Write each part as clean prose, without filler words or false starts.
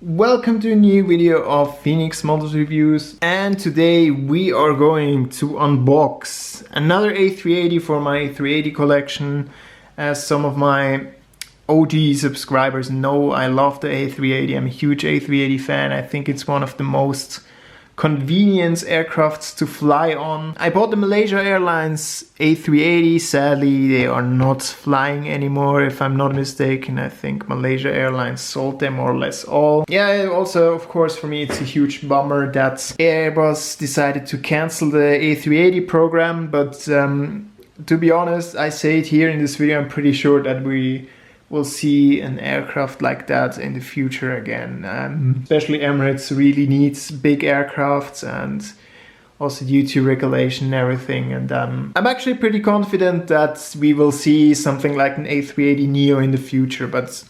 Welcome to a new video of Phoenix Models Reviews, and today we are going to unbox another A380 for my A380 collection. As some of my OG subscribers know, I love the A380. I'm a huge A380 fan. I think it's one of the most convenience aircrafts to fly on. I bought the Malaysia Airlines A380. Sadly, they are not flying anymore, if I'm not mistaken. I think Malaysia Airlines sold them more or less all. Yeah, also, of course, for me, it's a huge bummer that Airbus decided to cancel the A380 program. But to be honest, I say it here in this video, I'm pretty sure that we will see an aircraft like that in the future again. Especially Emirates really needs big aircrafts, and also due to regulation and everything. And I'm actually pretty confident that we will see something like an A380neo in the future. But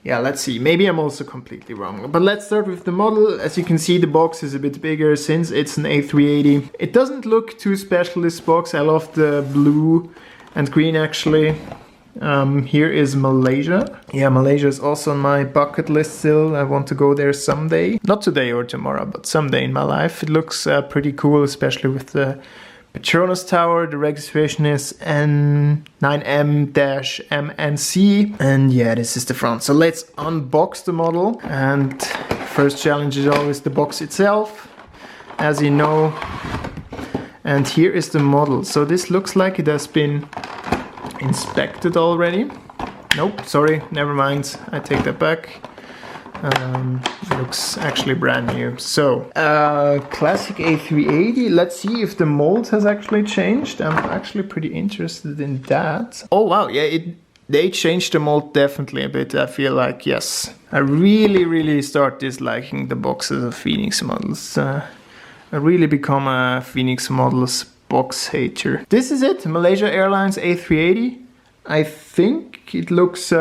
yeah, let's see. Maybe I'm also completely wrong. But let's start with the model. As you can see, the box is a bit bigger since it's an A380. It doesn't look too special, this box. I love the blue and green actually. Here is Malaysia. Yeah, Malaysia is also on my bucket list still. I want to go there someday. Not today or tomorrow, but someday in my life. It looks pretty cool, especially with the Petronas Tower. The registration is N9M-MNC. And yeah, this is the front. So let's unbox the model. And first challenge is always the box itself, as you know. And here is the model. So this looks like it has been inspected already. Nope, sorry, never mind, I take that back. It looks actually brand new. So, classic A380. Let's see if the mold has actually changed. I'm actually pretty interested in that. Oh wow, yeah, they changed the mold definitely a bit. I feel like, yes, I really start disliking the boxes of Phoenix models. I really become a Phoenix Models box hater. This is it, Malaysia Airlines A380. I think it looks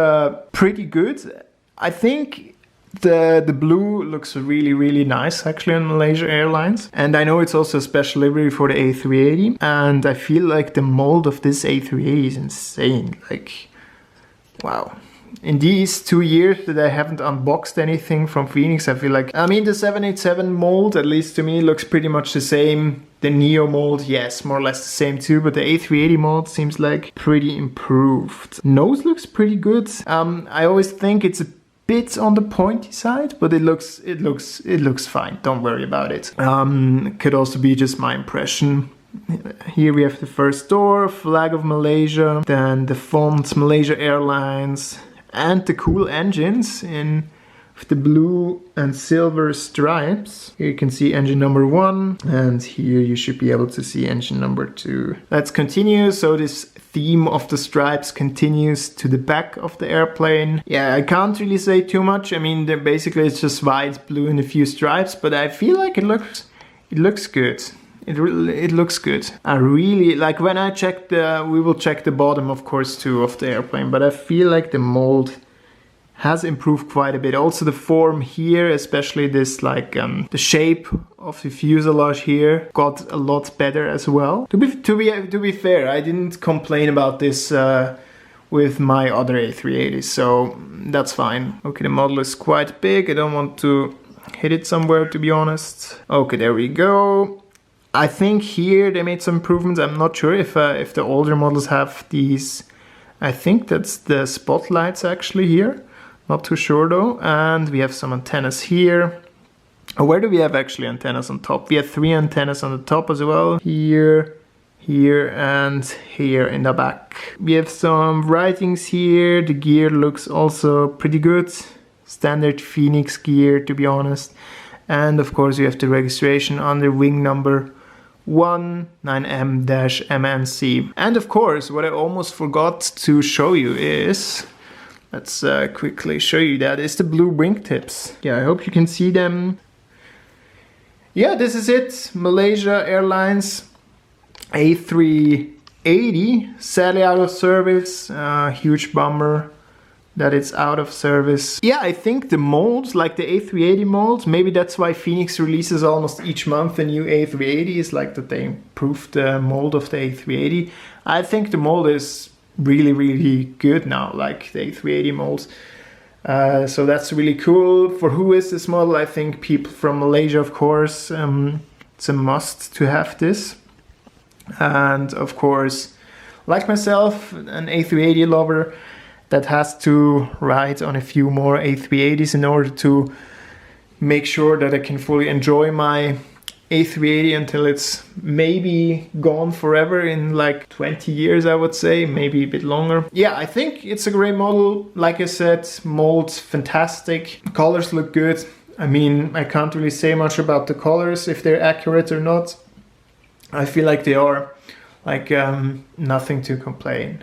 pretty good. I think the blue looks really nice actually on Malaysia Airlines. And I know it's also a special livery for the A380. And I feel like the mold of this A380 is insane. Like, wow. In these 2 years that I haven't unboxed anything from Phoenix, I feel like, I mean, the 787 mold, at least to me, looks pretty much the same. The Neo mold, yes, more or less the same too, but the A380 mold seems like pretty improved. Nose looks pretty good. I always think it's a bit on the pointy side, but it looks fine. Don't worry about it. Could also be just my impression. Here we have the first door, flag of Malaysia, then the font Malaysia Airlines, and the cool engines in the blue and silver stripes. Here you can see engine number 1, and here you should be able to see engine number 2. Let's continue. So this theme of the stripes continues to the back of the airplane. Yeah, I can't really say too much. I mean, basically it's just white, blue, and a few stripes, but I feel like it looks good. It looks good. I really like when I check we will check the bottom of course too of the airplane, but I feel like the mold has improved quite a bit. Also the form here, especially this like the shape of the fuselage here got a lot better as well. To be fair, I didn't complain about this with my other A380s, so that's fine. Okay, the model is quite big. I don't want to hit it somewhere, to be honest. Okay, there we go. I think here they made some improvements. I'm not sure if the older models have these. I think that's the spotlights actually here. Not too sure though. And we have some antennas here. Oh, where do we have actually antennas on top? We have 3 antennas on the top as well. Here, and here in the back. We have some writings here. The gear looks also pretty good. Standard Phoenix gear, to be honest. And of course you have the registration under wing number 9M-MNC. And of course, what I almost forgot to show you is, let's quickly show you that, is the blue wingtips. Yeah, I hope you can see them. Yeah, this is it. Malaysia Airlines A380, sadly out of service. Huge bummer that it's out of service. Yeah, I think the molds, like the A380 molds, maybe that's why Phoenix releases almost each month a new A380, is like that they improved the mold of the A380. I think the mold is really good now, like the A380 molds. So that's really cool. For who is this model? I think people from Malaysia, of course. It's a must to have this. And of course, like myself, an A380 lover that has to ride on a few more A380s in order to make sure that I can fully enjoy my A380 until it's maybe gone forever in like 20 years, I would say, maybe a bit longer. Yeah, I think it's a great model. Like I said, molds fantastic, colors look good. I mean, I can't really say much about the colors, if they're accurate or not. I feel like they are, like nothing to complain.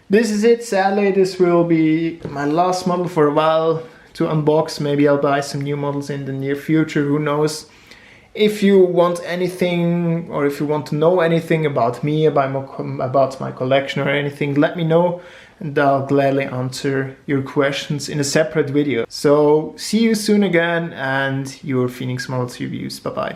This is it. Sadly, this will be my last model for a while to unbox. Maybe I'll buy some new models in the near future, who knows. If you want anything, or if you want to know anything about me, about my collection or anything, let me know and I'll gladly answer your questions in a separate video. So see you soon again, and your Phoenix Models reviews. Bye bye.